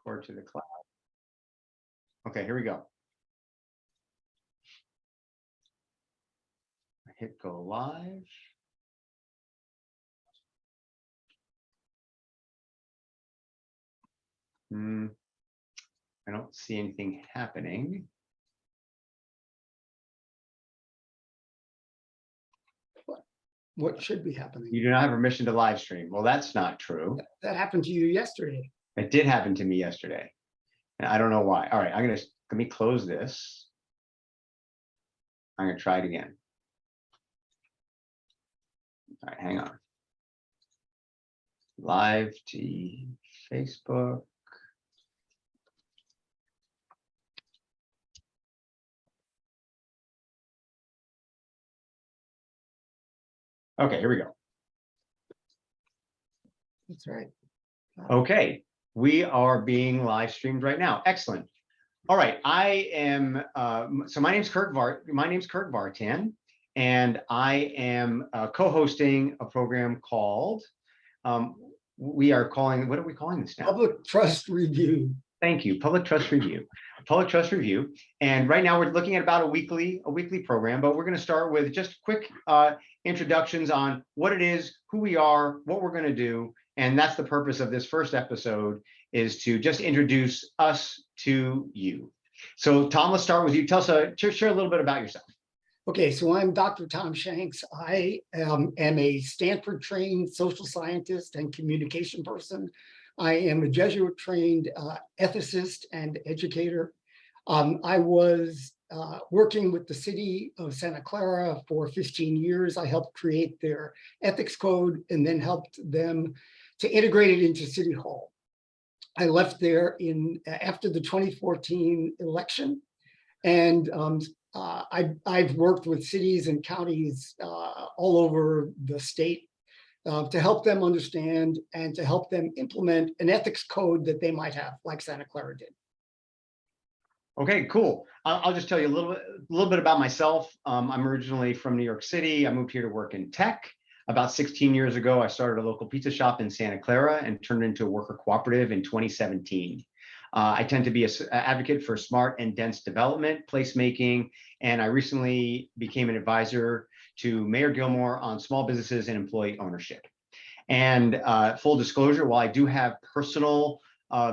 Record to the cloud. Okay, here we go. Hit go live. I don't see anything happening. What should be happening? You do not have permission to live stream. Well, that's not true. That happened to you yesterday. It did happen to me yesterday. And I don't know why. All right, let me close this. I'm gonna try it again. All right, hang on. Live to Facebook. Okay, here we go. That's right. Okay, we are being live streamed right now. Excellent. All right, I am. So my name's Kirk Vartan, and I am co-hosting a program called. We are calling. What are we calling this now? Public Trust Review. Thank you. Public Trust Review. Public Trust Review. And right now we're looking at about a weekly program, but we're going to start with just quick introductions on what it is, who we are, what we're going to do. And that's the purpose of this first episode, is to just introduce us to you. So Tom, let's start with you. Tell us, share a little bit about yourself. Okay, so I'm Dr. Tom Shanks. I am a Stanford-trained social scientist and communication person. I am a Jesuit-trained ethicist and educator. I was working with the City of Santa Clara for 15 years. I helped create their ethics code and then helped them to integrate it into City Hall. I left there after the 2014 election, and I've worked with cities and counties all over the state to help them understand and to help them implement an ethics code that they might have, like Santa Clara did. Okay, cool. I'll just tell you a little bit about myself. I'm originally from New York City. I moved here to work in tech. About 16 years ago, I started a local pizza shop in Santa Clara and turned it into a worker cooperative in 2017. I tend to be an advocate for smart and dense development, placemaking, and I recently became an advisor to Mayor Gilmore on small businesses and employee ownership. And full disclosure, while I do have personal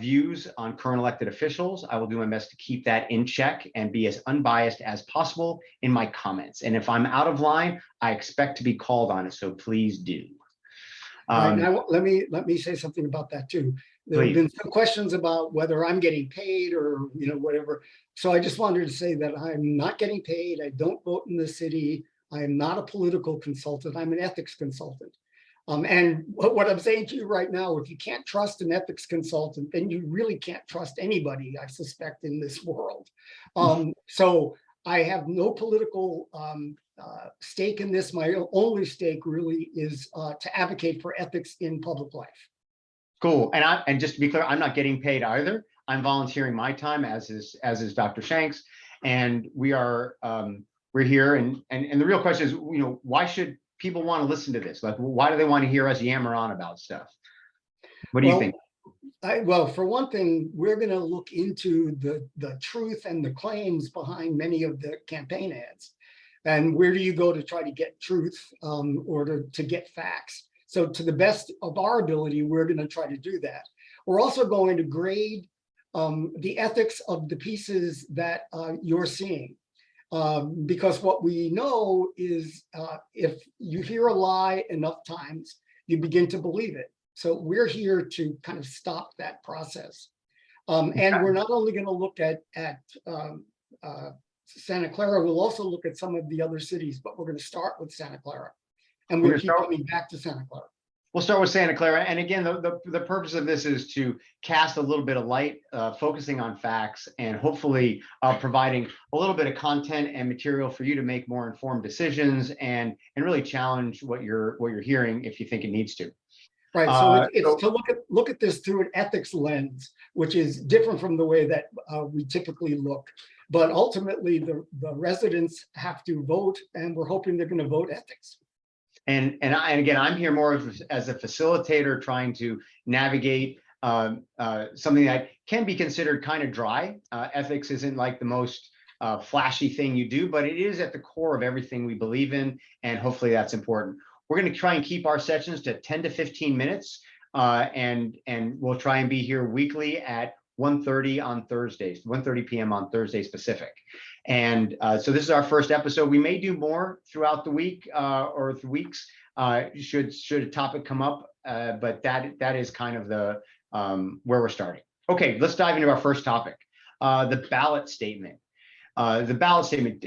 views on current elected officials, I will do my best to keep that in check and be as unbiased as possible in my comments. And if I'm out of line, I expect to be called on it, so please do. Now, let me say something about that too. There have been some questions about whether I'm getting paid or whatever. So I just wanted to say that I'm not getting paid. I don't vote in the city. I am not a political consultant. I'm an ethics consultant. And what I'm saying to you right now, if you can't trust an ethics consultant, then you really can't trust anybody, I suspect, in this world. So I have no political stake in this. My only stake really is to advocate for ethics in public life. Cool. And just to be clear, I'm not getting paid either. I'm volunteering my time, as is Dr. Shanks, and we're here. And the real question is, why should people want to listen to this? Like, why do they want to hear us yammer on about stuff? What do you think? Well, for one thing, we're going to look into the truth and the claims behind many of the campaign ads. And where do you go to try to get truth or to get facts? So to the best of our ability, we're going to try to do that. We're also going to grade the ethics of the pieces that you're seeing. Because what we know is if you hear a lie enough times, you begin to believe it. So we're here to kind of stop that process. And we're not only going to look at Santa Clara, we'll also look at some of the other cities, but we're going to start with Santa Clara. And we'll keep coming back to Santa Clara. We'll start with Santa Clara. And again, the purpose of this is to cast a little bit of light, focusing on facts, and hopefully providing a little bit of content and material for you to make more informed decisions and really challenge what you're hearing if you think it needs to. Right. So it's to look at this through an ethics lens, which is different from the way that we typically look. But ultimately, the residents have to vote, and we're hoping they're going to vote ethics. And again, I'm here more as a facilitator, trying to navigate something that can be considered kind of dry. Ethics isn't like the most flashy thing you do, but it is at the core of everything we believe in, and hopefully that's important. We're going to try and keep our sessions to 10 to 15 minutes, and we'll try and be here weekly at 1:30 on Thursdays, 1:30 p.m. on Thursdays Pacific. And so this is our first episode. We may do more throughout the week or the weeks should a topic come up, but that is kind of the where we're starting. Okay, let's dive into our first topic, the ballot statement. The ballot statement.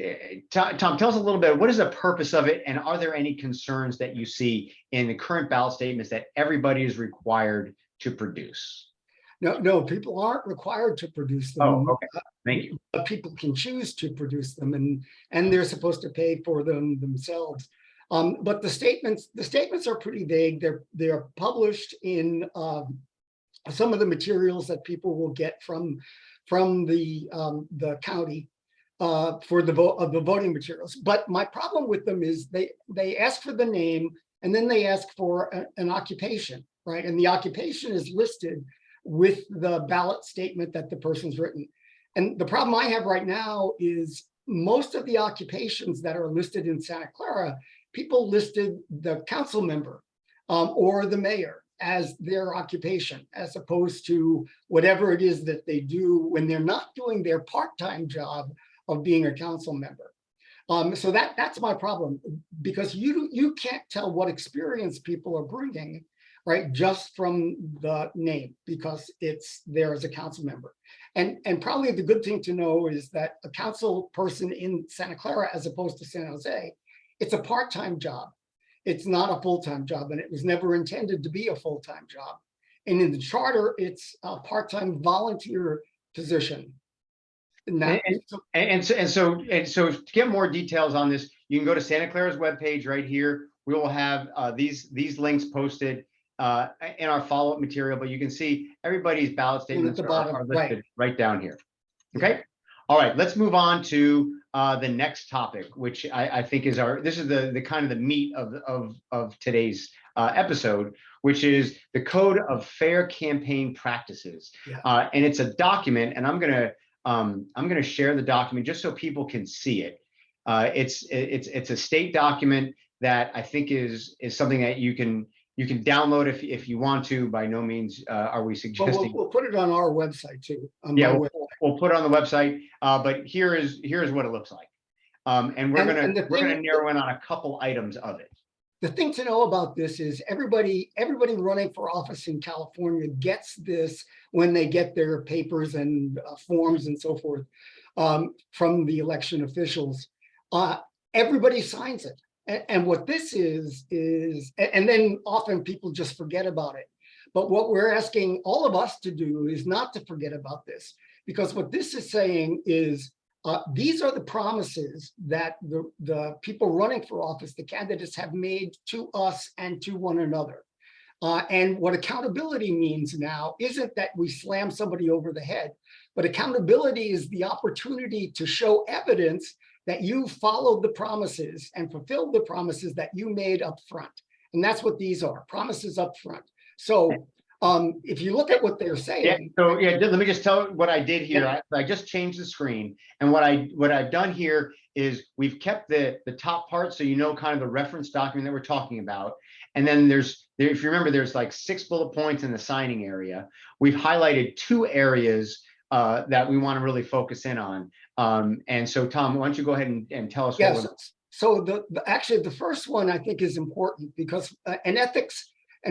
Tom, tell us a little bit. What is the purpose of it, and are there any concerns that you see in the current ballot statements that everybody is required to produce? No, people aren't required to produce them. Oh, okay. Thank you. But people can choose to produce them, and they're supposed to pay for them themselves. But the statements are pretty vague. They're published in some of the materials that people will get from the county for the voting materials. But my problem with them is they ask for the name, and then they ask for an occupation, right? And the occupation is listed with the ballot statement that the person's written. And the problem I have right now is most of the occupations that are listed in Santa Clara, people listed the council member or the mayor as their occupation, as opposed to whatever it is that they do when they're not doing their part-time job of being a council member. So that's my problem, because you can't tell what experience people are bringing, right, just from the name, because it's there as a council member. And probably the good thing to know is that a council person in Santa Clara, as opposed to San Jose, it's a part-time job. It's not a full-time job, and it was never intended to be a full-time job. And in the charter, it's a part-time volunteer position. And so to get more details on this, you can go to Santa Clara's webpage right here. We will have these links posted in our follow-up material, but you can see everybody's ballot statements are listed right down here. Okay. All right, let's move on to the next topic, which I think is this is the kind of the meat of today's episode, which is the Code of Fair Campaign Practices. Yeah. And it's a document, and I'm gonna share the document just so people can see it. It's a state document that I think is something that you can download if you want to. By no means are we suggesting. We'll put it on our website too. Yeah, we'll put it on the website. But here's what it looks like, and we're gonna narrow in on a couple items of it. The thing to know about this is everybody running for office in California gets this when they get their papers and forms and so forth from the election officials. Everybody signs it. And what this is, and then often people just forget about it. But what we're asking all of us to do is not to forget about this, because what this is saying is these are the promises that the people running for office, the candidates, have made to us and to one another. And what accountability means now isn't that we slam somebody over the head, but accountability is the opportunity to show evidence that you followed the promises and fulfilled the promises that you made up front. And that's what these are, promises up front. So if you look at what they're saying. Let me just tell what I did here. Yeah. I just changed the screen. And what I've done here is we've kept the top part, so you know kind of the reference document that we're talking about. And then if you remember, there's like 6 bullet points in the signing area. We've highlighted 2 areas that we want to really focus in on. And so, Tom, why don't you go ahead and tell us? Yes. So actually the first one I think is important, because an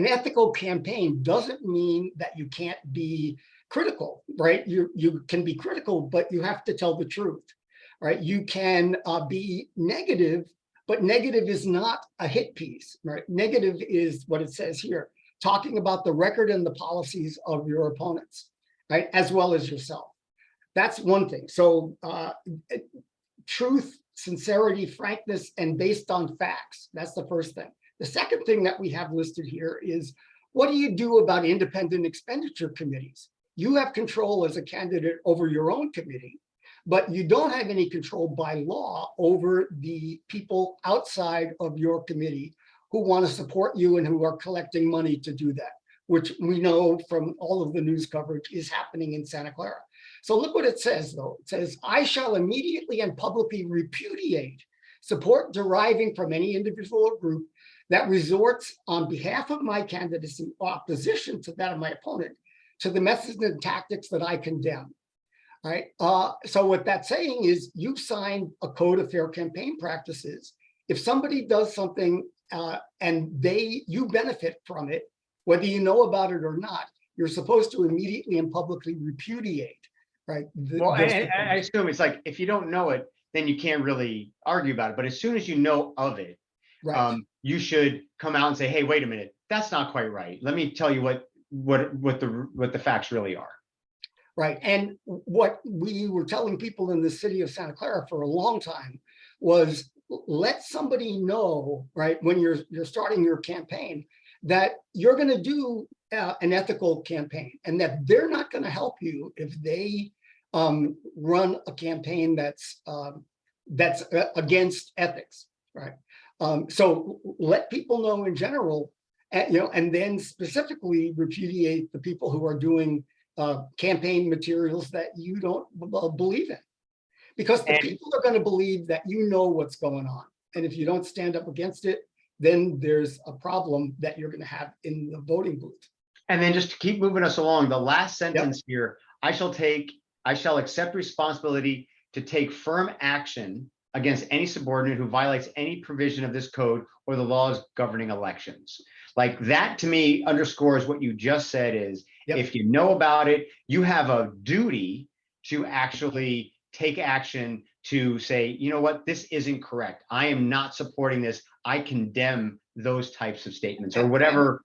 ethical campaign doesn't mean that you can't be critical, right? You can be critical, but you have to tell the truth, right? You can be negative, but negative is not a hit piece, right? Negative is what it says here, talking about the record and the policies of your opponents, right? As well as yourself. That's one thing. So truth, sincerity, frankness, and based on facts. That's the first thing. The second thing that we have listed here is, what do you do about independent expenditure committees? You have control as a candidate over your own committee, but you don't have any control by law over the people outside of your committee who want to support you and who are collecting money to do that. which we know from all of the news coverage is happening in Santa Clara. So look what it says, though. It says, I shall immediately and publicly repudiate support deriving from any individual or group that resorts on behalf of my candidates in opposition to that of my opponent to the methods and tactics that I condemn. All right. So what that's saying is you've signed a code of fair campaign practices. If somebody does something and you benefit from it, whether you know about it or not, you're supposed to immediately and publicly repudiate, right? Well, I assume it's like, if you don't know it, then you can't really argue about it. But as soon as you know of it, right. You should come out and say, hey, wait a minute, that's not quite right. Let me tell you what the facts really are. Right. And what we were telling people in the city of Santa Clara for a long time was let somebody know, right, when you're starting your campaign, that you're going to do an ethical campaign and that they're not going to help you if they run a campaign that's against ethics, right? So let people know in general, and then specifically repudiate the people who are doing campaign materials that you don't believe in, because the people are going to believe that you know what's going on. And if you don't stand up against it, then there's a problem that you're going to have in the voting booth. And then just to keep moving us along, the last sentence here, I shall accept responsibility to take firm action against any subordinate who violates any provision of this code or the laws governing elections. Like that, to me, underscores what you just said is, if you know about it, you have a duty to actually take action to say, you know what, this isn't correct. I am not supporting this. I condemn those types of statements or whatever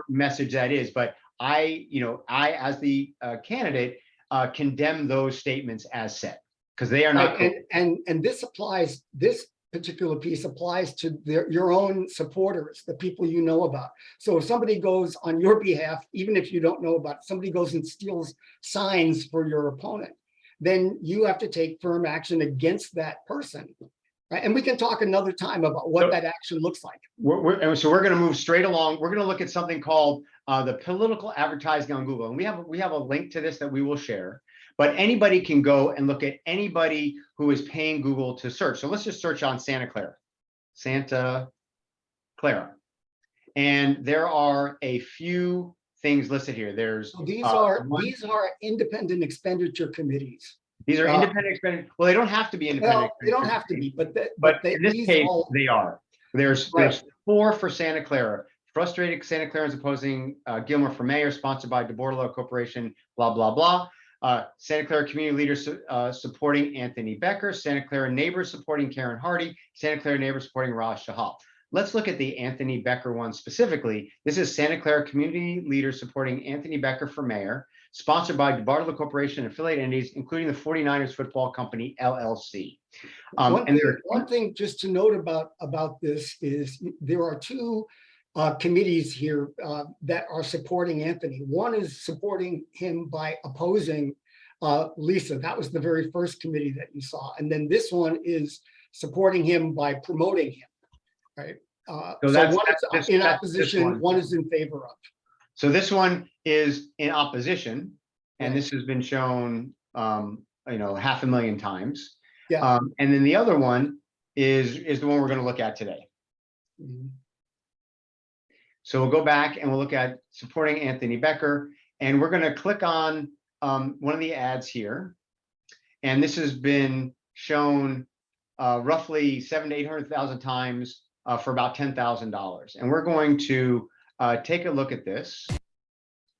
message that is. But I, as the candidate, condemn those statements as said, because they are not. And this particular piece applies to your own supporters, the people you know about. So if somebody goes on your behalf, even if you don't know about it, somebody goes and steals signs for your opponent, then you have to take firm action against that person. Right? And we can talk another time about what that action looks like. So we're going to move straight along. We're going to look at something called the political advertising on Google. And we have a link to this that we will share. But anybody can go and look at anybody who is paying Google to search. So let's just search on Santa Clara. And there are a few things listed here. There's these are independent expenditure committees. These are independent expenditure. Well, they don't have to be independent. Well, they don't have to be, but in this case, they are. There's 4 for Santa Clara. Frustrated Santa Clarans opposing Gilmore for mayor, sponsored by DeBordalo Corporation, blah, blah, blah. Santa Clara community leaders supporting Anthony Becker, Santa Clara neighbors supporting Karen Hardy, Santa Clara neighbors supporting Raj Shahal. Let's look at the Anthony Becker one specifically. This is Santa Clara community leaders supporting Anthony Becker for mayor, sponsored by DeBordalo Corporation and affiliate entities, including the 49ers Football Company, LLC. One thing just to note about this is there are 2 committees here that are supporting Anthony. One is supporting him by opposing Lisa. That was the very first committee that you saw. And then this one is supporting him by promoting him, right? So one is in opposition, one is in favor of. So this one is in opposition, and this has been shown, 500,000 times. Yeah. And then the other one is the one we're going to look at today. Mm-hmm. So we'll go back and we'll look at supporting Anthony Becker, and we're going to click on one of the ads here. And this has been shown roughly 700,000 to 800,000 times for about $10,000. And we're going to take a look at this.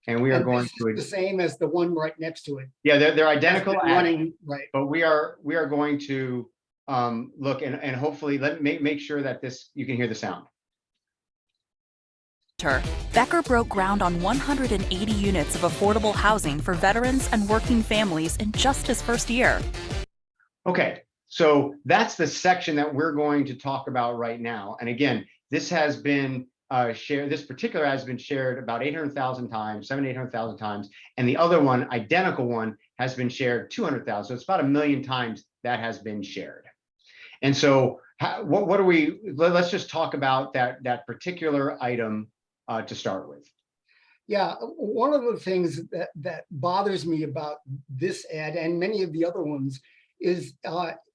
And we are going to the same as the one right next to it. Yeah, they're identical running, right. But we are going to look and hopefully make sure that you can hear the sound. Becker broke ground on 180 units of affordable housing for veterans and working families in just his first year. Okay, so that's the section that we're going to talk about right now. And again, this has been shared. This particular ad has been shared about 800,000 times, 800,000 times, and the other one, identical one, has been shared 200,000. So it's about 1 million times that has been shared. And so, let's just talk about that particular item to start with. Yeah, one of the things that bothers me about this ad and many of the other ones is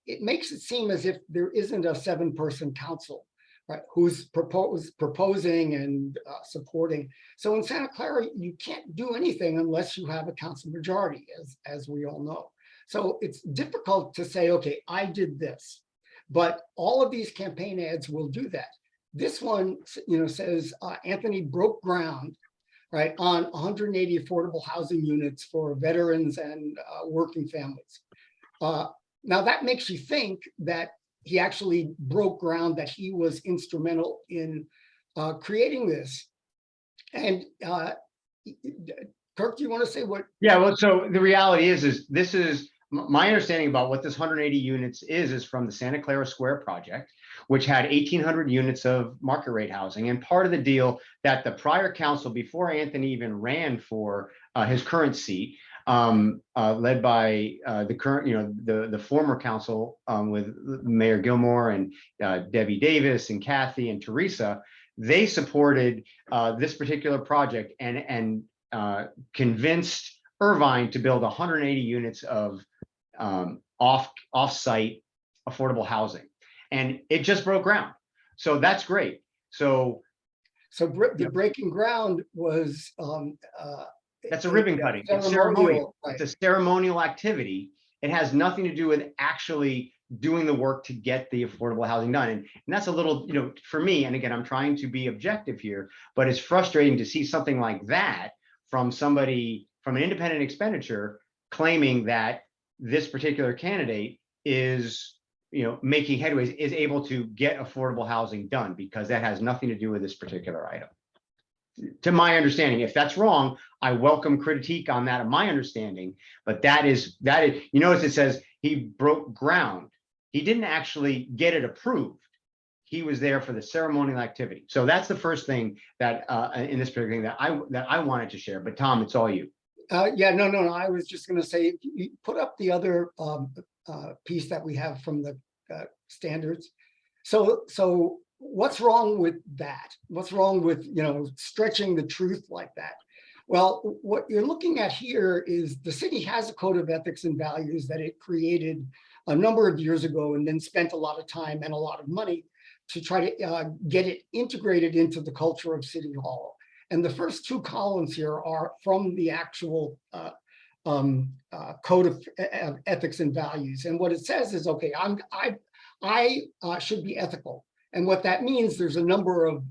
it makes it seem as if there isn't a 7-person council, right? Who's proposing and supporting. So in Santa Clara, you can't do anything unless you have a council majority, as we all know. So it's difficult to say, okay, I did this, but all of these campaign ads will do that. This one, says Anthony broke ground, right, on 180 affordable housing units for veterans and working families. Now that makes you think that he actually broke ground, that he was instrumental in creating this. And Kirk, do you want to say what? Yeah, well, so the reality is this is my understanding about what this 180 units is from the Santa Clara Square project, which had 1,800 units of market rate housing. And part of the deal that the prior council, before Anthony even ran for his current seat, led by the current, the former council with Mayor Gilmore and Debbie Davis and Kathy and Teresa, they supported this particular project and convinced Irvine to build 180 units of off-site affordable housing, and it just broke ground. So that's great. So the breaking ground was that's a ribbon cutting. It's ceremonial. Right. It's a ceremonial activity. It has nothing to do with actually doing the work to get the affordable housing done. And that's a little, for me, and again, I'm trying to be objective here, but it's frustrating to see something like that from somebody, from an independent expenditure, claiming that this particular candidate is, making headways, is able to get affordable housing done, because that has nothing to do with this particular item. To my understanding, if that's wrong, I welcome critique on that of my understanding, but that is, you notice it says he broke ground. He didn't actually get it approved. He was there for the ceremonial activity. So that's the first thing that in this particular thing that I wanted to share. But Tom, it's all you. Yeah, no. I was just going to say, you put up the other piece that we have from the standards. So what's wrong with that? What's wrong with, stretching the truth like that? Well, what you're looking at here is the city has a code of ethics and values that it created a number of years ago, and then spent a lot of time and a lot of money to try to get it integrated into the culture of City Hall. And the first 2 columns here are from the actual code of ethics and values. And what it says is, okay, I should be ethical. And what that means, there's a number of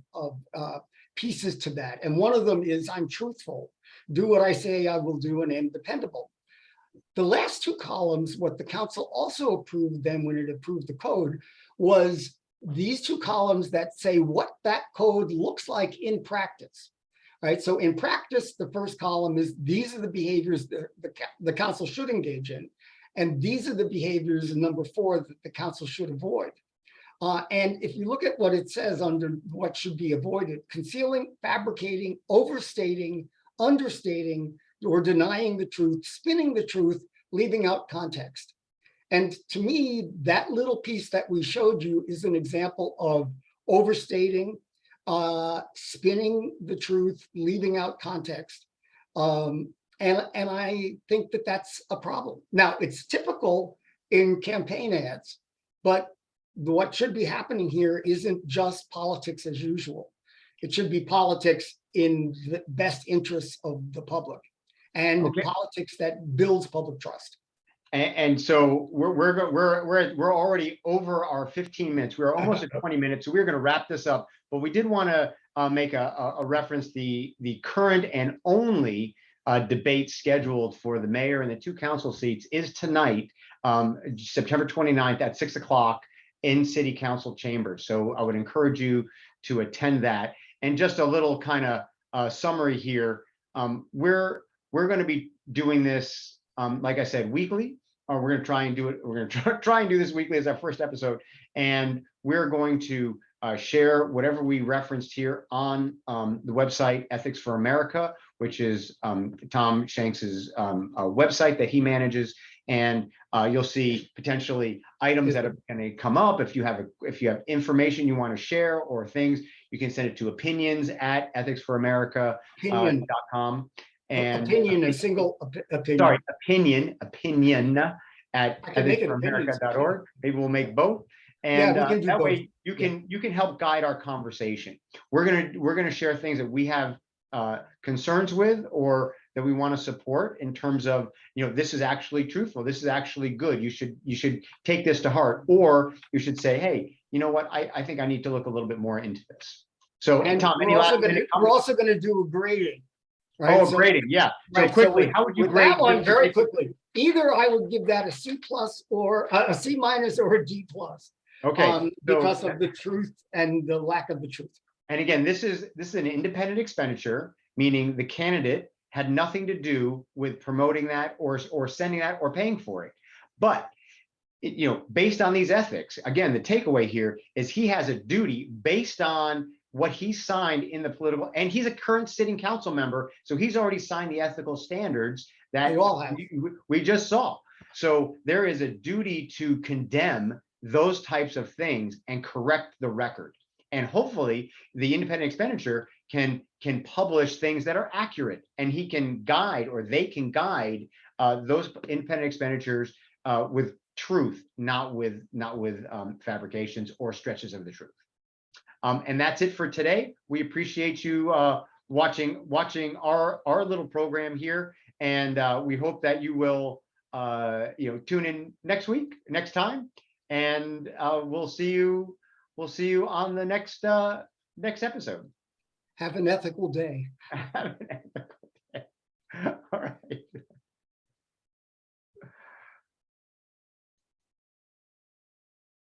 pieces to that. And one of them is I'm truthful, do what I say I will do, and am dependable. The last 2 columns, what the council also approved then when it approved the code, was these 2 columns that say what that code looks like in practice. Right. So in practice, the first column is these are the behaviors that the council should engage in. And these are the behaviors in number 4 that the council should avoid. And if you look at what it says under what should be avoided: concealing, fabricating, overstating, understating, or denying the truth, spinning the truth, leaving out context. And to me, that little piece that we showed you is an example of overstating, spinning the truth, leaving out context. And I think that that's a problem. Now, it's typical in campaign ads, but what should be happening here isn't just politics as usual. It should be politics in the best interests of the public, and politics that builds public trust. And so we're already over our 15 minutes. We're almost at 20 minutes, so we're going to wrap this up. But we did want to make a reference. The current and only debate scheduled for the mayor and the 2 council seats is tonight, September 29th at 6 o'clock in City Council chambers. So I would encourage you to attend that. And just a little kind of summary here. We're going to be doing this, like I said, weekly. We're going to try and do it. We're going to try and do this weekly as our first episode, and we're going to share whatever we referenced here on the website Ethics for America, which is Tom Shanks's website that he manages. And you'll see potentially items that are going to come up. If you have information you want to share or things, You can send it to opinions@ethicsforamerica.com. Opinion, And opinion, a single opinion. sorry, opinion at I can make it opinions. ethicsforamerica.org. Maybe we'll make both. Yeah, And we can do that both. way you can help guide our conversation. We're gonna share things that we have concerns with, or that we want to support in terms of, this is actually truthful, this is actually good, you should take this to heart, or you should say, hey, you know what, I think I need to look a little bit more into this. So, And Tom, any we're last also minute going to do a grading. Right? Oh, grading, yeah. So Right, quickly, with- how would you with grade that one this very particular- quickly? Either I would give that a C+ or a C- or a D+. Okay, Because of the truth and the lack of the truth. and again, this is an independent expenditure, meaning the candidate had nothing to do with promoting that or sending that or paying for it. But based on these ethics, again, the takeaway here is he has a duty based on what he signed in the political, and he's a current sitting council member, so he's already signed the ethical standards that They all have. we just saw. So there is a duty to condemn those types of things and correct the record. And hopefully the independent expenditure can publish things that are accurate, and he can guide, or they can guide those independent expenditures with truth, not with fabrications or stretches of the truth. And that's it for today. We appreciate you watching our little program here, and we hope that you will tune in next time, and we'll see you on the next episode. Have an ethical day. Have an ethical day. All right.